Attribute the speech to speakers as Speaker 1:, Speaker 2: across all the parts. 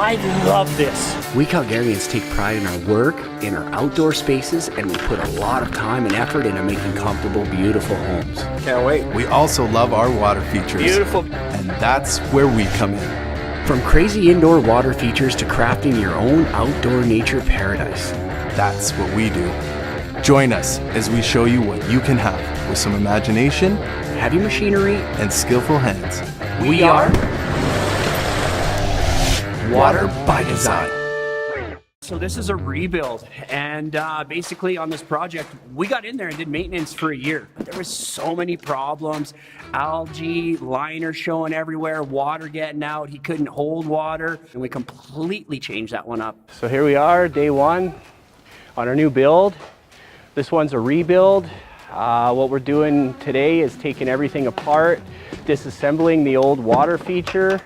Speaker 1: I love this.
Speaker 2: We Calgarians take pride in our work, in our outdoor spaces, and we put a lot of time and effort into making comfortable, beautiful homes.
Speaker 1: Can't wait.
Speaker 3: We also love our water features.
Speaker 1: Beautiful.
Speaker 3: And that's where we come in.
Speaker 2: From crazy indoor water features to crafting your own outdoor nature paradise.
Speaker 3: That's what we do. Join us as we show you what you can have with some imagination,
Speaker 2: Heavy machinery,
Speaker 3: and skillful hands.
Speaker 2: we are
Speaker 3: Water by Design.
Speaker 1: So this is a rebuild, and basically on this project, we got in there and did maintenance for a year. But there was so many problems, algae, liner showing everywhere, water getting out, he couldn't hold water, and we completely changed that one up. So here we are, day one on our new build. This one's a rebuild. What we're doing today is taking everything apart, disassembling the old water feature,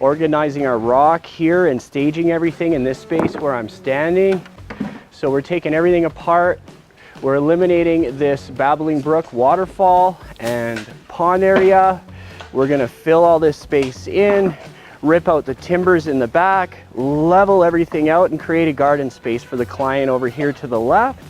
Speaker 1: organizing our rock here and staging everything in this space where I'm standing. So we're taking everything apart. We're eliminating this Babbling Brook waterfall and pond area. We're gonna fill all this space in, rip out the timbers in the back, level everything out and create a garden space for the client over here to the left.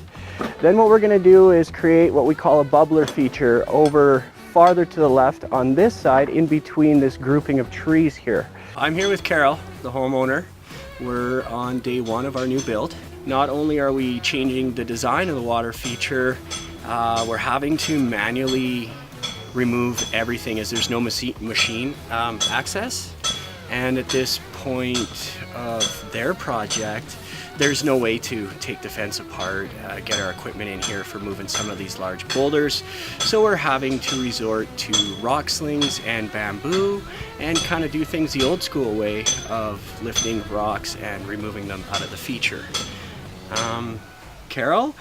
Speaker 1: Then what we're gonna do is create what we call a bubbler feature over farther to the left on this side in between this grouping of trees here. I'm here with Carol, the homeowner. We're on day one of our new build. Not only are we changing the design of the water feature, we're having to manually remove everything as there's no machine access. And at this point of their project, there's no way to take the fence apart, get our equipment in here for moving some of these large boulders. So we're having to resort to rock slings and bamboo and kind of do things the old school way of lifting rocks and removing them out of the feature. Carol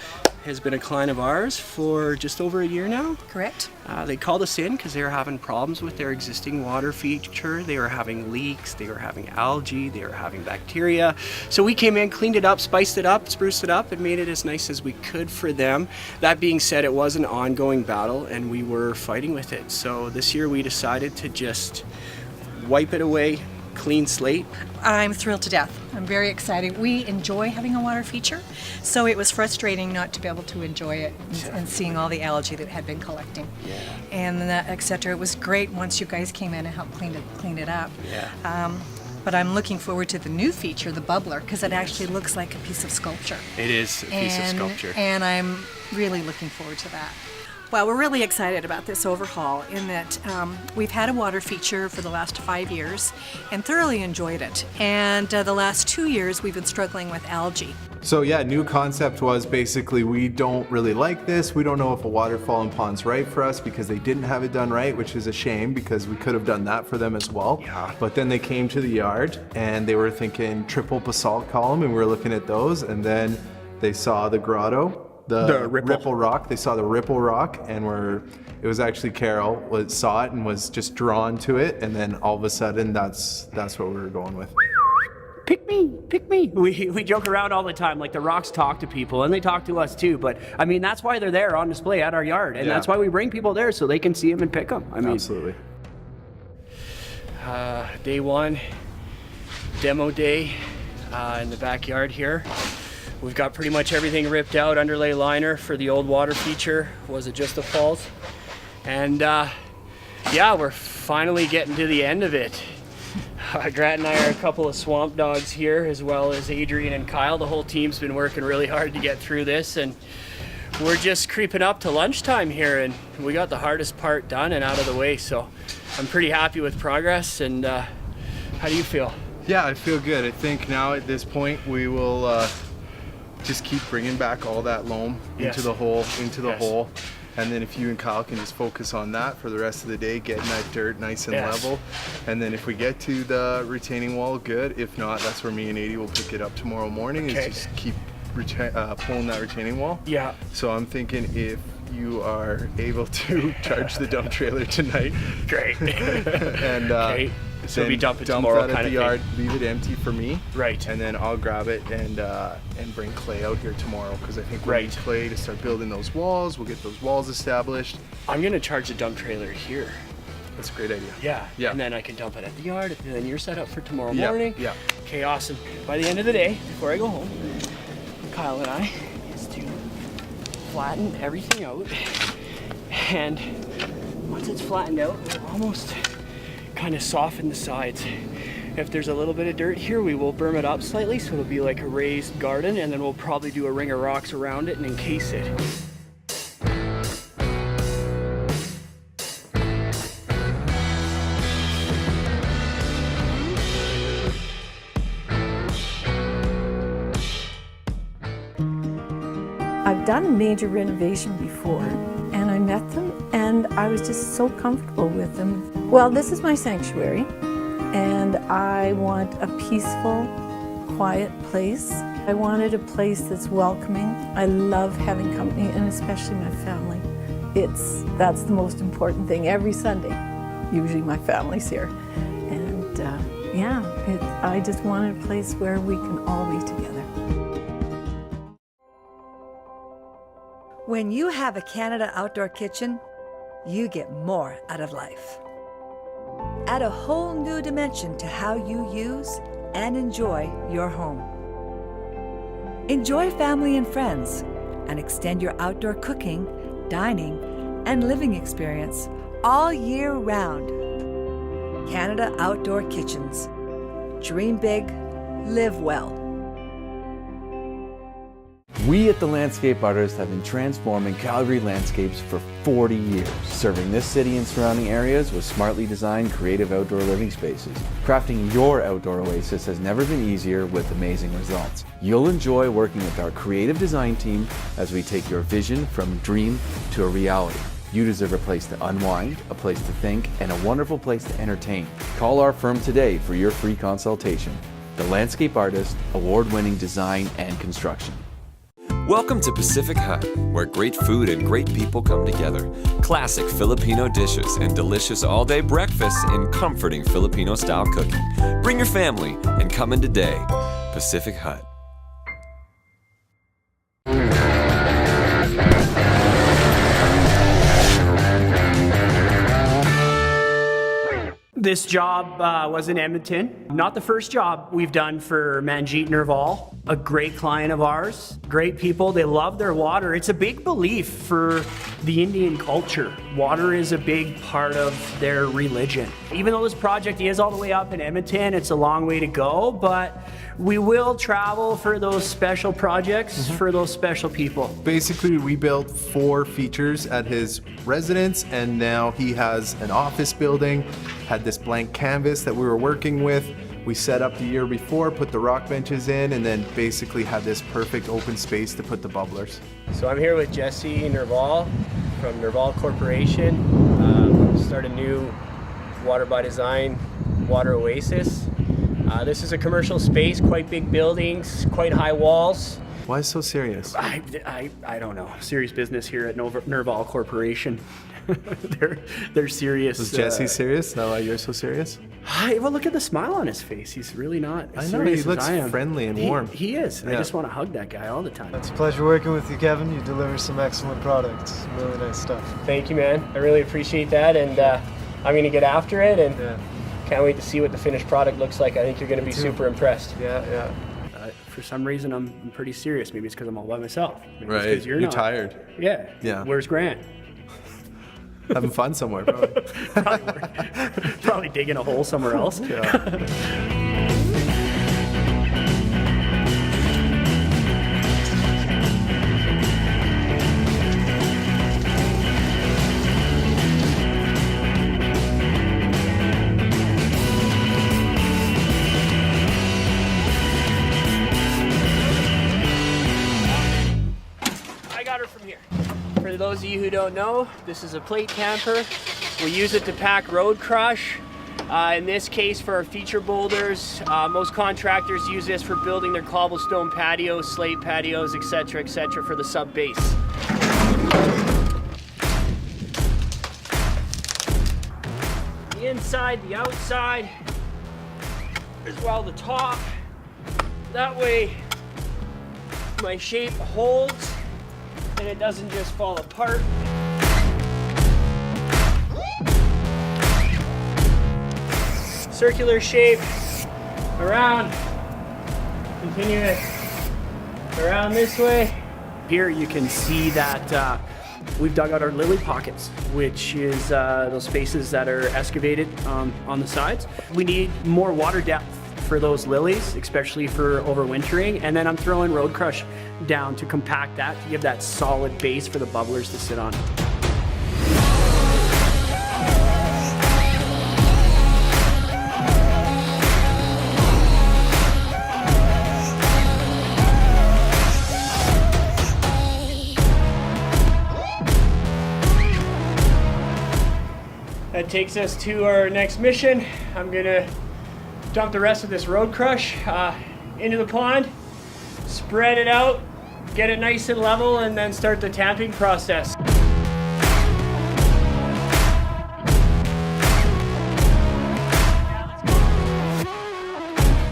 Speaker 1: has been a client of ours for just over a year now.
Speaker 4: Correct.
Speaker 1: They called us in because they were having problems with their existing water feature. They were having leaks, they were having algae, they were having bacteria. So we came in, cleaned it up, spiced it up, spruced it up, and made it as nice as we could for them. That being said, it was an ongoing battle and we were fighting with it. So this year we decided to just wipe it away, clean slate.
Speaker 4: I'm thrilled to death. I'm very excited. We enjoy having a water feature, so it was frustrating not to be able to enjoy it and seeing all the algae that had been collecting.
Speaker 1: Yeah.
Speaker 4: And etc. It was great once you guys came in and helped clean it up.
Speaker 1: Yeah.
Speaker 4: But I'm looking forward to the new feature, the bubbler, because it actually looks like a piece of sculpture.
Speaker 1: It is a piece of sculpture.
Speaker 4: And I'm really looking forward to that. Well, we're really excited about this overhaul in that we've had a water feature for the last 5 years and thoroughly enjoyed it. And the last 2 years we've been struggling with algae.
Speaker 3: So yeah, new concept was basically we don't really like this. We don't know if a waterfall and pond's right for us because they didn't have it done right, which is a shame because we could have done that for them as well.
Speaker 1: Yeah.
Speaker 3: But then they came to the yard and they were thinking triple basalt column and we were looking at those and then they saw the grotto. The ripple rock. They saw the ripple rock and it was actually Carol saw it and was just drawn to it, and then all of a sudden that's what we were going with.
Speaker 1: Pick me, pick me. We joke around all the time, like the rocks talk to people and they talk to us too, but I mean that's why they're there on display at our yard, and that's why we bring people there so they can see them and pick them. I mean,
Speaker 3: absolutely.
Speaker 1: Day one, demo day in the backyard here. We've got pretty much everything ripped out, underlay liner for the old water feature, was it just the falls? And yeah, we're finally getting to the end of it. Grant and I are a couple of swamp dogs here, as well as Adrian and Kyle. The whole team's been working really hard to get through this, and we're just creeping up to lunchtime here, and we got the hardest part done and out of the way, so I'm pretty happy with progress. And how do you feel?
Speaker 5: Yeah, I feel good. I think now at this point we will just keep bringing back all that loam into the hole, and then if you and Kyle can just focus on that for the rest of the day, getting that dirt nice and level, and then if we get to the retaining wall, good. If not, that's where me and Adi will pick it up tomorrow morning. Is just keep pulling that retaining wall.
Speaker 1: Yeah.
Speaker 5: So I'm thinking if you are able to charge the dump trailer tonight,
Speaker 1: great.
Speaker 5: And
Speaker 1: so
Speaker 5: then
Speaker 1: we dump it
Speaker 5: dump
Speaker 1: tomorrow,
Speaker 5: that at
Speaker 1: kind
Speaker 5: the
Speaker 1: of
Speaker 5: yard,
Speaker 1: thing.
Speaker 5: leave it empty for me.
Speaker 1: Right.
Speaker 5: And then I'll grab it and bring clay out here tomorrow, because I think we'll need clay to start building those walls. We'll get those walls established.
Speaker 1: I'm gonna charge the dump trailer here.
Speaker 3: That's a great idea.
Speaker 1: Yeah. And then I can dump it at the yard, and then you're set up for tomorrow
Speaker 3: Yeah,
Speaker 1: morning.
Speaker 3: yeah.
Speaker 1: Okay, awesome. By the end of the day, before I go home, Kyle and I is to flatten everything out. And once it's flattened out, we'll almost kind of soften the sides. If there's a little bit of dirt here, we will berm it up slightly so it'll be like a raised garden, and then we'll probably do a ring of rocks around it and encase it.
Speaker 6: I've done a major renovation before, and I met them, and I was just so comfortable with them. Well, this is my sanctuary, and I want a peaceful, quiet place. I wanted a place that's welcoming. I love having company, and especially my family. That's the most important thing. Every Sunday, usually my family's here. And I just wanted a place where we can all be together.
Speaker 7: When you have a Canada Outdoor Kitchen, you get more out of life. Add a whole new dimension to how you use and enjoy your home. Enjoy family and friends, and extend your outdoor cooking, dining, and living experience all year round. Canada Outdoor Kitchens. Dream big, live well.
Speaker 8: We at The Landscape Artists have been transforming Calgary landscapes for 40 years, serving this city and surrounding areas with smartly designed creative outdoor living spaces. Crafting your outdoor oasis has never been easier with amazing results. You'll enjoy working with our creative design team as we take your vision from dream to a reality. You deserve a place to unwind, a place to think, and a wonderful place to entertain. Call our firm today for your free consultation. The Landscape Artist, award-winning design and construction.
Speaker 9: Welcome to Pacific Hut, where great food and great people come together. Classic Filipino dishes and delicious all-day breakfasts in comforting Filipino-style cooking. Bring your family and come in today. Pacific Hut.
Speaker 1: This job was in Edmonton. Not the first job we've done for Manjeet Nerval, a great client of ours. Great people, they love their water. It's a big belief for the Indian culture. Water is a big part of their religion. Even though this project is all the way up in Edmonton, it's a long way to go, but we will travel for those special projects, for those special people.
Speaker 3: Basically, we built 4 features at his residence, and now he has an office building, had this blank canvas that we were working with. We set up the year before, put the rock benches in, and then basically had this perfect open space to put the bubblers.
Speaker 1: So I'm here with Jesse Nerval from Nerval Corporation. Start a new Water by Design water oasis. This is a commercial space, quite big buildings, quite high walls.
Speaker 3: Why so serious?
Speaker 1: I don't know. Serious business here at Nerval Corporation. they're serious.
Speaker 3: Was Jesse serious? Now you're so serious?
Speaker 1: Well, look at the smile on his face. He's really not as
Speaker 3: I know,
Speaker 1: serious
Speaker 3: he looks
Speaker 1: as I am.
Speaker 3: friendly and warm.
Speaker 1: He is.
Speaker 3: Yeah.
Speaker 1: I just want to hug that guy all the time.
Speaker 10: It's a pleasure working with you, Kevin. You deliver some excellent products. Really nice stuff.
Speaker 1: Thank you, man. I really appreciate that, and I'm going to get after it, and can't wait to see what the finished product looks like. I think you're going to be super impressed.
Speaker 3: Yeah.
Speaker 1: For some reason, I'm pretty serious. Maybe it's because I'm all by myself. Maybe it's
Speaker 3: Right.
Speaker 1: 'cause you're
Speaker 3: You're
Speaker 1: not.
Speaker 3: tired.
Speaker 1: Yeah. Where's Grant?
Speaker 3: Having fun somewhere, probably.
Speaker 1: Probably digging a hole somewhere else. I got her from here. For those of you who don't know, this is a plate tamper. We use it to pack road crush. In this case, for our feature boulders, most contractors use this for building their cobblestone patios, slate patios, etc., for the sub base. The inside, the outside, as well the top. That way, my shape holds and it doesn't just fall apart. circular shape, around, continue it around this way. Here you can see that we've dug out our lily pockets, which is those spaces that are excavated on the sides. We need more water depth for those lilies, especially for overwintering. And then I'm throwing road crush down to compact that, to give that solid base for the bubblers to sit on. That takes us to our next mission. I'm gonna dump the rest of this road crush into the pond, spread it out, get it nice and level, and then start the tamping process.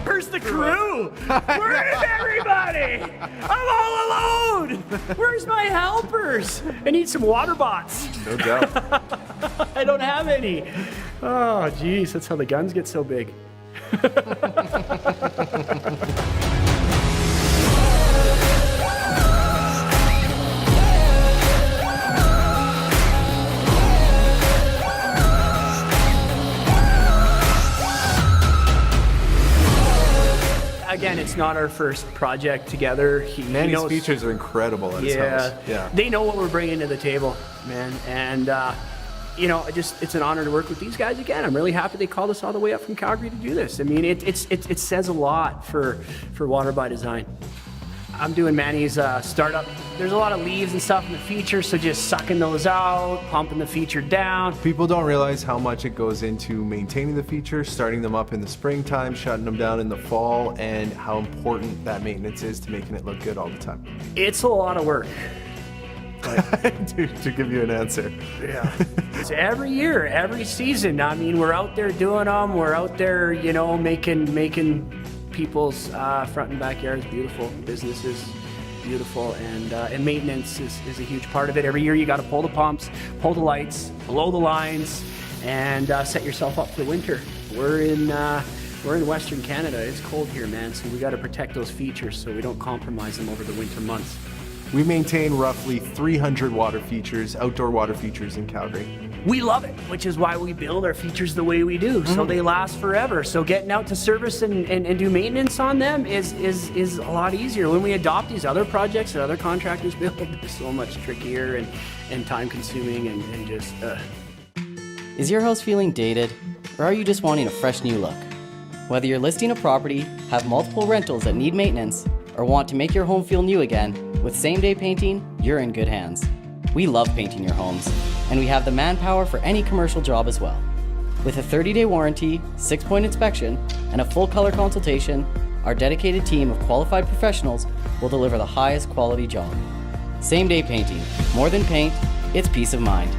Speaker 1: Where's the crew? Where is everybody? I'm all alone. Where's my helpers? I need some water bots.
Speaker 3: No doubt.
Speaker 1: I don't have any. Oh, geez, that's how the guns get so big. Again, it's not our first project together.
Speaker 3: Manny's features are incredible at his house. Yeah.
Speaker 1: They know what we're bringing to the table, man. And, you know, it's an honor to work with these guys again. I'm really happy they called us all the way up from Calgary to do this. I mean, it says a lot for Water by Design. I'm doing Manny's startup. There's a lot of leaves and stuff in the feature, so just sucking those out, pumping the feature down.
Speaker 3: People don't realize how much it goes into maintaining the feature, starting them up in the springtime, shutting them down in the fall, and how important that maintenance is to making it look good all the time.
Speaker 1: It's a lot of work.
Speaker 3: to give you an answer.
Speaker 1: Yeah. It's every year, every season. I mean, we're out there doing them. We're out there, you know, making people's front and backyards beautiful, businesses beautiful, and maintenance is a huge part of it. Every year you got to pull the pumps, pull the lights, blow the lines, and set yourself up for the winter. We're in Western Canada. It's cold here, man, so we got to protect those features so we don't compromise them over the winter months.
Speaker 3: We maintain roughly 300 water features, outdoor water features in Calgary.
Speaker 1: We love it, which is why we build our features the way we do, so they last forever. So getting out to service and do maintenance on them is a lot easier. When we adopt these other projects that other contractors build, they're so much trickier and time consuming and just...
Speaker 11: Is your house feeling dated, or are you just wanting a fresh new look? Whether you're listing a property, have multiple rentals that need maintenance, or want to make your home feel new again, with same-day painting, you're in good hands. We love painting your homes, and we have the manpower for any commercial job as well. With a 30-day warranty, 6-point inspection, and a full color consultation, our dedicated team of qualified professionals will deliver the highest quality job. Same-day painting. More than paint, it's peace of mind.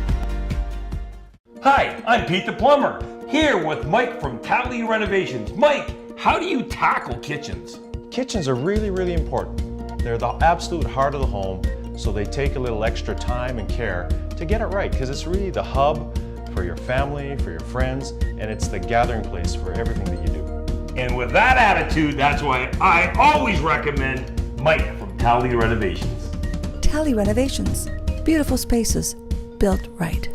Speaker 12: Hi, I'm Pete the Plumber, here with Mike from Tally Renovations. Mike, how do you tackle kitchens?
Speaker 13: Kitchens are really, really important. They're the absolute heart of the home, so they take a little extra time and care to get it right, because it's really the hub for your family, for your friends, and it's the gathering place for everything that you do.
Speaker 12: And with that attitude, that's why I always recommend Mike from Tally Renovations.
Speaker 7: Tally Renovations. Beautiful spaces built right.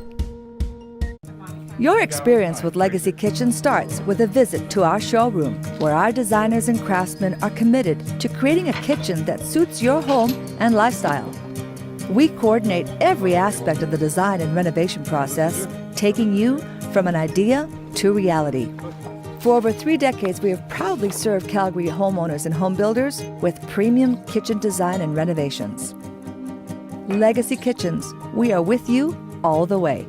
Speaker 7: Your experience with Legacy Kitchen starts with a visit to our showroom, where our designers and craftsmen are committed to creating a kitchen that suits your home and lifestyle. We coordinate every aspect of the design and renovation process, taking you from an idea to reality. For over 3 decades, we have proudly served Calgary homeowners and home builders with premium kitchen design and renovations. Legacy Kitchens, we are with you all the way.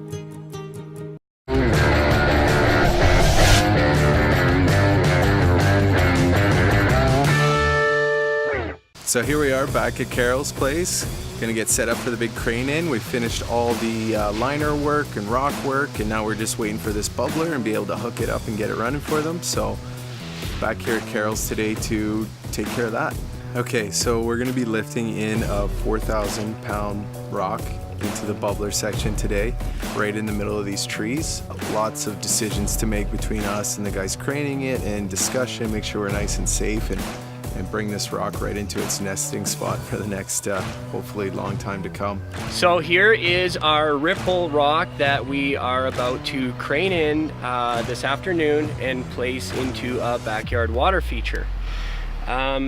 Speaker 3: So here we are back at Carol's place. Gonna get set up for the big crane in. We finished all the liner work and rock work, and now we're just waiting for this bubbler and be able to hook it up and get it running for them. So back here at Carol's today to take care of that. Okay, so we're gonna be lifting in a 4,000 pound rock into the bubbler section today, right in the middle of these trees. Lots of decisions to make between us and the guys craning it, and discussion, make sure we're nice and safe, and bring this rock right into its nesting spot for the next, hopefully, long time to come.
Speaker 1: So here is our ripple rock that we are about to crane in this afternoon and place into a backyard water feature.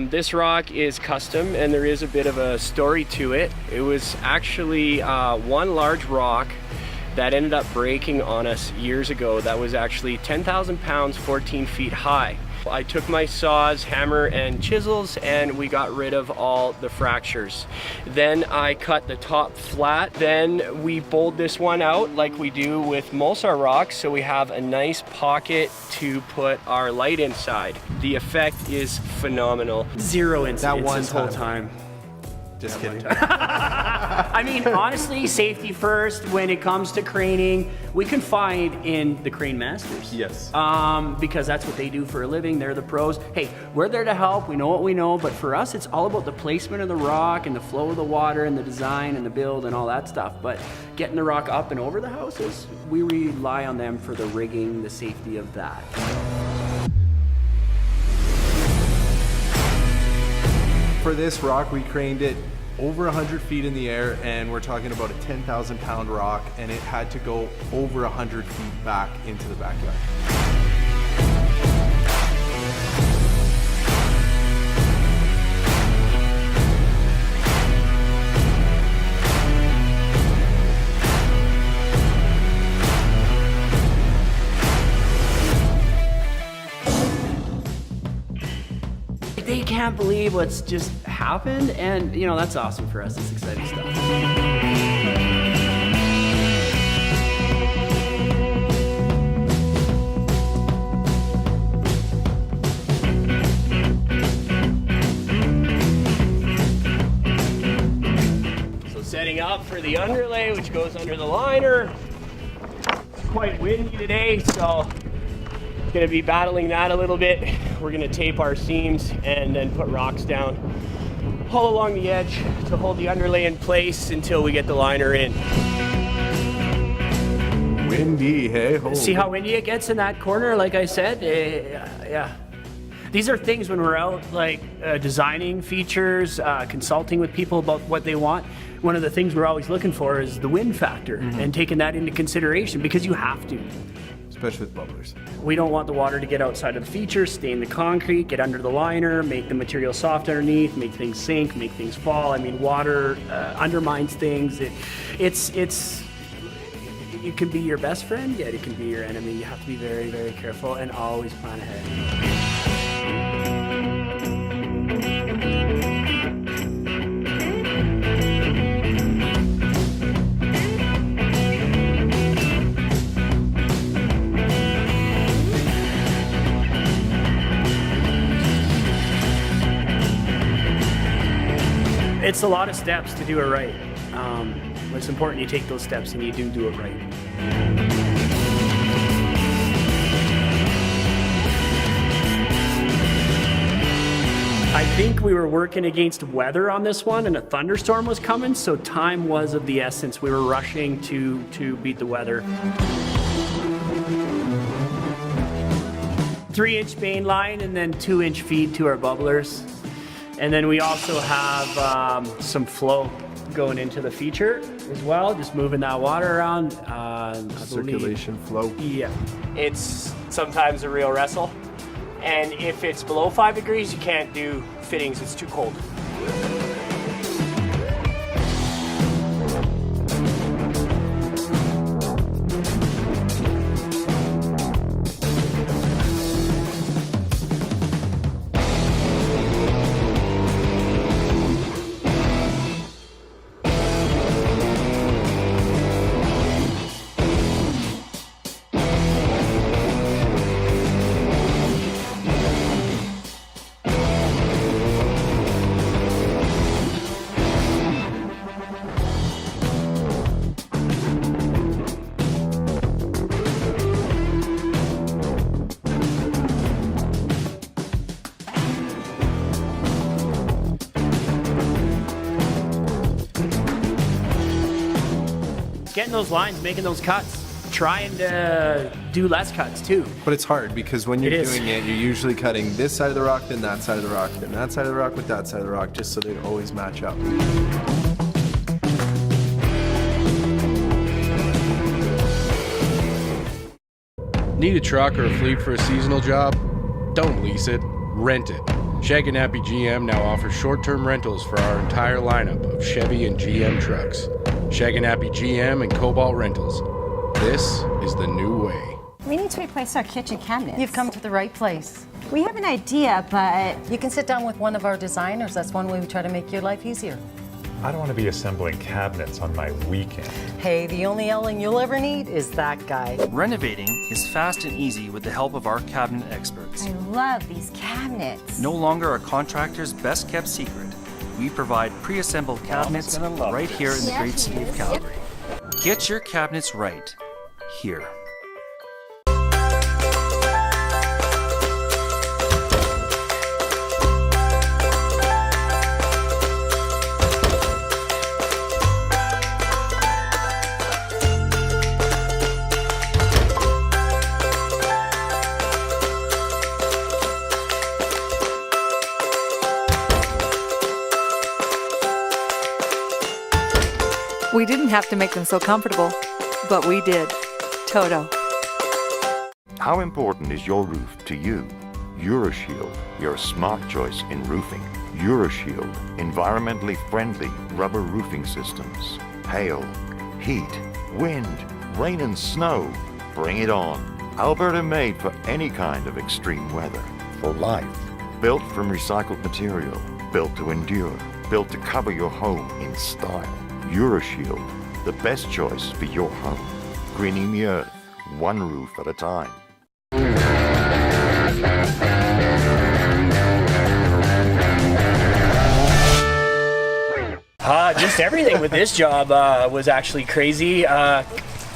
Speaker 1: This rock is custom, and there is a bit of a story to it. It was actually one large rock that ended up breaking on us years ago. That was actually 10,000 pounds, 14 feet high. I took my saws, hammer, and chisels, and we got rid of all the fractures. Then I cut the top flat. Then we bowled this one out like we do with most of our rocks, so we have a nice pocket to put our light inside. The effect is phenomenal. Zero incidents this whole time.
Speaker 3: Just kidding.
Speaker 1: I mean, honestly, safety first when it comes to craning. We confide in the crane masters.
Speaker 3: Yes.
Speaker 1: Because that's what they do for a living. They're the pros. Hey, we're there to help. We know what we know. But for us, it's all about the placement of the rock and the flow of the water and the design and the build and all that stuff. But getting the rock up and over the houses, we rely on them for the rigging, the safety of that.
Speaker 3: For this rock, we craned it over 100 feet in the air, and we're talking about a 10,000 pound rock, and it had to go over 100 feet back into the backyard.
Speaker 1: They can't believe what's just happened, and you know, that's awesome for us. It's exciting stuff. So setting up for the underlay, which goes under the liner. It's quite windy today, so going to be battling that a little bit. We're going to tape our seams and then put rocks down all along the edge to hold the underlay in place until we get the liner in.
Speaker 3: Windy, hey? Holy.
Speaker 1: See how windy it gets in that corner, like I said? Yeah. These are things when we're out like designing features, consulting with people about what they want. One of the things we're always looking for is the wind factor, and taking that into consideration, because you have to.
Speaker 3: Especially with bubblers.
Speaker 1: We don't want the water to get outside of the feature, stain the concrete, get under the liner, make the material soft underneath, make things sink, make things fall. I mean, water undermines things. It can be your best friend, yet it can be your enemy. You have to be very, very careful and always plan ahead. It's a lot of steps to do it right. It's important you take those steps and you do it right. I think we were working against weather on this one, and a thunderstorm was coming, so time was of the essence. We were rushing to beat the weather. 3-inch main line and then 2-inch feed to our bubblers. And then we also have some flow going into the feature as well, just moving that water around.
Speaker 3: Circulation flow.
Speaker 1: Yeah. It's sometimes a real wrestle. And if it's below 5 degrees, you can't do fittings, it's too cold. getting those lines, making those cuts. Trying to do less cuts too.
Speaker 3: But it's hard because when you're doing it, you're usually cutting this side of the rock, then that side of the rock, then that side of the rock with that side of the rock, just so they always match up.
Speaker 14: Need a truck or a fleet for a seasonal job? Don't lease it, rent it. Shag and Nappy GM now offers short-term rentals for our entire lineup of Chevy and GM trucks. Shag and Nappy GM and Cobalt Rentals. This is the new way.
Speaker 15: We need to replace our kitchen cabinets.
Speaker 16: You've come to the right place.
Speaker 15: We have an idea, but...
Speaker 16: You can sit down with one of our designers. That's one way we try to make your life easier.
Speaker 17: I don't want to be assembling cabinets on my weekend.
Speaker 16: Hey, the only Ellen you'll ever need is that guy.
Speaker 18: Renovating is fast and easy with the help of our cabinet experts.
Speaker 15: I love these cabinets.
Speaker 18: No longer a contractor's best kept secret. We provide pre-assembled cabinets right here in the great city of Calgary. Get your cabinets right here.
Speaker 19: We didn't have to make them so comfortable, but we did. Toto.
Speaker 20: How important is your roof to you? EuroShield, your smart choice in roofing. EuroShield, environmentally friendly rubber roofing systems. Hail, heat, wind, rain and snow. Bring it on. Alberta made for any kind of extreme weather. For life. Built from recycled material. Built to endure. Built to cover your home in style. EuroShield, the best choice for your home. Greening the earth, one roof at a time.
Speaker 1: Just everything with this job was actually crazy.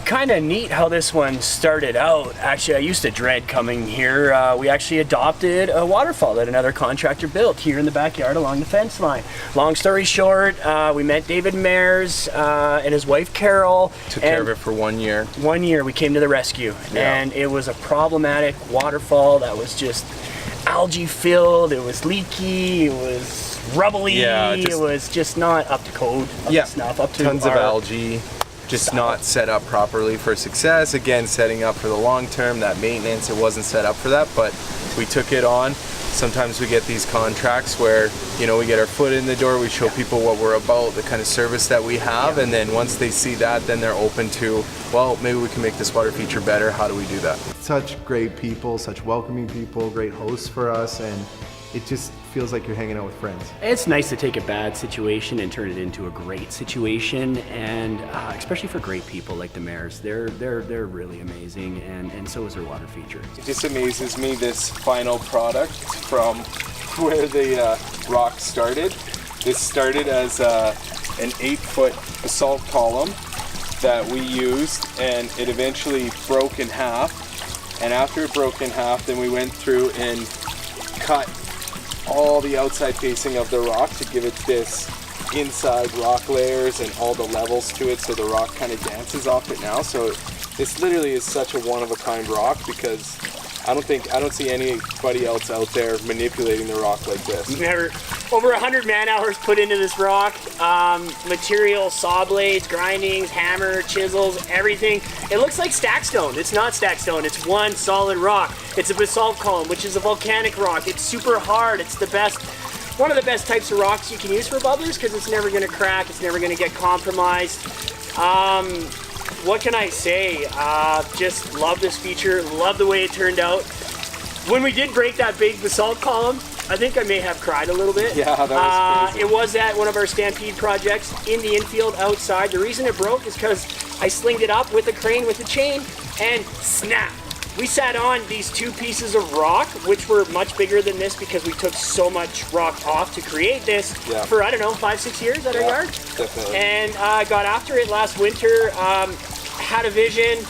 Speaker 1: Kind of neat how this one started out. Actually, I used to dread coming here. We actually adopted a waterfall that another contractor built here in the backyard along the fence line. Long story short, we met David Mairs and his wife Carol.
Speaker 5: Took care of it for 1 year.
Speaker 1: 1 year, we came to the rescue, and it was a problematic waterfall that was just algae filled. It was leaky. It was rubbly. It was just not up to code, up to snuff, up to
Speaker 5: tons of algae. Just not set up properly for success. Again, setting up for the long term, that maintenance, it wasn't set up for that, but we took it on. Sometimes we get these contracts where, you know, we get our foot in the door, we show people what we're about, the kind of service that we have, and then once they see that, then they're open to, well, maybe we can make this water feature better. How do we do that?
Speaker 3: Such great people, such welcoming people, great hosts for us, and it just feels like you're hanging out with friends.
Speaker 1: It's nice to take a bad situation and turn it into a great situation, and especially for great people like the Mairs. They're really amazing, and so is their water feature.
Speaker 5: It just amazes me, this final product from where the rock started. This started as an 8-foot basalt column that we used, and it eventually broke in half. And after it broke in half, then we went through and cut all the outside facing of the rock to give it this inside rock layers and all the levels to it, so the rock kind of dances off it now. So this literally is such a one-of-a-kind rock, because I don't see anybody else out there manipulating the rock like this.
Speaker 1: Over 100 man-hours put into this rock. Material, saw blades, grindings, hammer, chisels, everything. It looks like stack stone. It's not stack stone. It's one solid rock. It's a basalt column, which is a volcanic rock. It's super hard. It's the best, one of the best types of rocks you can use for bubblers, because it's never going to crack. It's never going to get compromised. What can I say? Just love this feature. Love the way it turned out. When we did break that big basalt column, I think I may have cried a little bit.
Speaker 5: Yeah, that was crazy.
Speaker 1: It was at one of our Stampede projects in the infield outside. The reason it broke is because I slinged it up with a crane with a chain, and snap. We sat on these 2 pieces of rock, which were much bigger than this because we took so much rock off to create this for, I don't know, 5-6 years at our yard.
Speaker 5: Definitely.
Speaker 1: And got after it last winter, had a vision,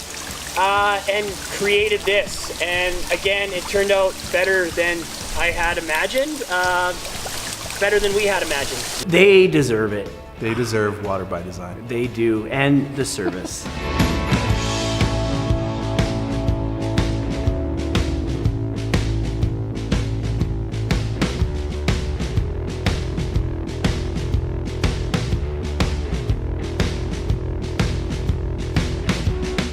Speaker 1: and created this. And again, it turned out better than I had imagined, better than we had imagined. They deserve it.
Speaker 3: They deserve water by design.
Speaker 1: They do, and the service.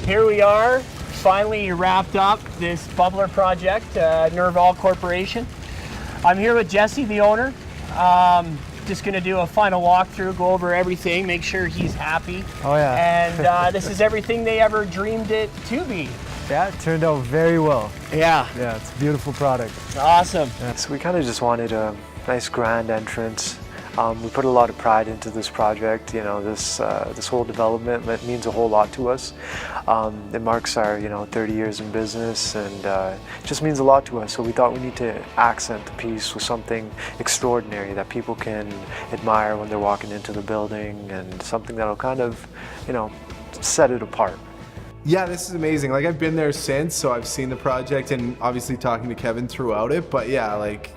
Speaker 1: Here we are, finally wrapped up this bubbler project, Nerval Corporation. I'm here with Jesse, the owner. Just gonna do a final walkthrough, go over everything, make sure he's happy.
Speaker 10: Oh yeah.
Speaker 1: And this is everything they ever dreamed it to be.
Speaker 10: Yeah, it turned out very well.
Speaker 1: Yeah.
Speaker 10: Yeah, it's a beautiful product.
Speaker 1: Awesome.
Speaker 10: Yeah. So we kind of just wanted a nice grand entrance. We put a lot of pride into this project. You know, this whole development means a whole lot to us. It marks our 30 years in business, and it just means a lot to us. So we thought we need to accent the piece with something extraordinary that people can admire when they're walking into the building, and something that'll kind of, set it apart.
Speaker 3: Yeah, this is amazing. Like, I've been there since, so I've seen the project and obviously talking to Kevin throughout it. But yeah, like,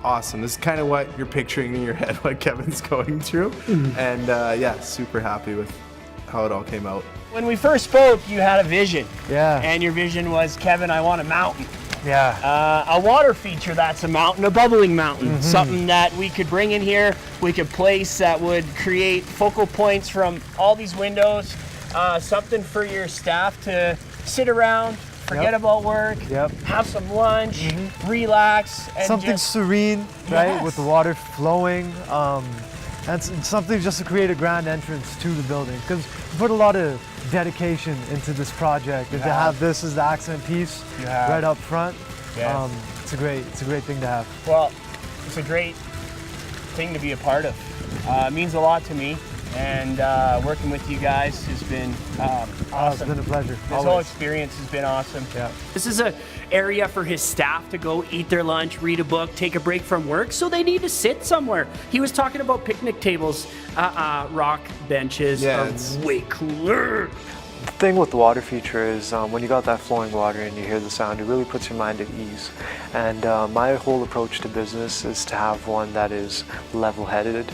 Speaker 3: awesome. This is kind of what you're picturing in your head, what Kevin's going through. And yeah, super happy with how it all came out.
Speaker 1: When we first spoke, you had a vision.
Speaker 10: Yeah.
Speaker 1: And your vision was, Kevin, I want a mountain.
Speaker 10: Yeah.
Speaker 1: A water feature that's a mountain, a bubbling mountain. Something that we could bring in here, we could place that would create focal points from all these windows. Something for your staff to sit around, forget about work, have some lunch, relax. And
Speaker 10: something
Speaker 1: just
Speaker 10: serene, right, with the water flowing. And something just to create a grand entrance to the building, because we put a lot of dedication into this project, and to have this as the accent piece right up front, it's a great thing to have.
Speaker 1: Well, it's a great thing to be a part of. It means a lot to me, and working with you guys has been awesome.
Speaker 10: It's been a pleasure.
Speaker 1: This whole experience has been awesome.
Speaker 10: Yeah.
Speaker 1: This is an area for his staff to go eat their lunch, read a book, take a break from work, so they need to sit somewhere. He was talking about picnic tables, rock benches are way cooler.
Speaker 10: The thing with the water feature is when you got that flowing water and you hear the sound, it really puts your mind at ease. And my whole approach to business is to have one that is level-headed,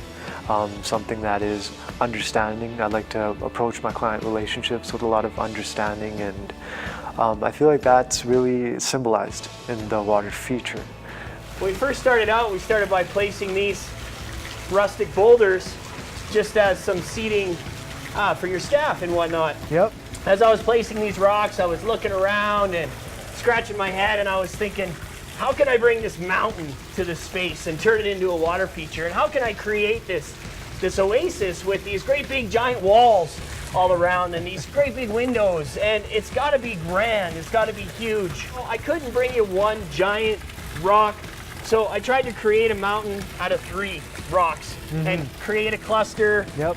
Speaker 10: something that is understanding. I like to approach my client relationships with a lot of understanding, and I feel like that's really symbolized in the water feature.
Speaker 1: When we first started out, we started by placing these rustic boulders just as some seating for your staff and whatnot.
Speaker 10: Yep.
Speaker 1: As I was placing these rocks, I was looking around and scratching my head, and I was thinking, how can I bring this mountain to this space and turn it into a water feature? And how can I create this oasis with these great big giant walls all around and these great big windows? And it's got to be grand, it's got to be huge. I couldn't bring you one giant rock, so I tried to create a mountain out of 3 rocks and create a cluster.
Speaker 10: Yep.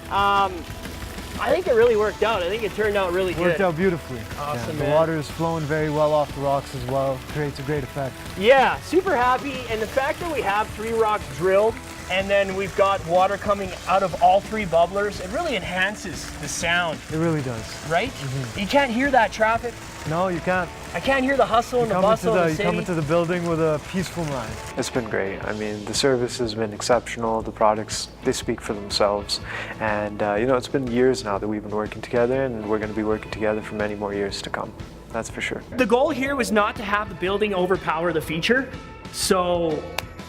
Speaker 1: I think it really worked out. I think it turned out really good.
Speaker 10: Worked out beautifully.
Speaker 1: Awesome,
Speaker 10: The
Speaker 1: man.
Speaker 10: water is flowing very well off the rocks as well. Creates a great effect.
Speaker 1: Yeah, super happy. And the fact that we have 3 rocks drilled and then we've got water coming out of all 3 bubblers, it really enhances the sound.
Speaker 10: It really does.
Speaker 1: Right? You can't hear that traffic.
Speaker 10: No, you can't.
Speaker 1: I can't hear the hustle and the bustle of the city.
Speaker 10: You come into the building with a peaceful mind. It's been great. I mean, the service has been exceptional. The products, they speak for themselves. And, it's been years now that we've been working together, and we're going to be working together for many more years to come. That's for sure.
Speaker 1: The goal here was not to have the building overpower the feature. So,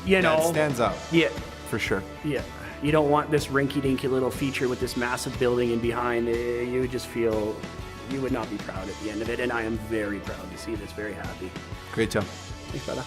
Speaker 3: It stands out.
Speaker 1: Yeah.
Speaker 3: For sure.
Speaker 1: Yeah. You don't want this rinky-dinky little feature with this massive building in behind. You would just feel, you would not be proud at the end of it. And I am very proud to see this, very happy.
Speaker 3: Great job.
Speaker 1: Thanks, brother.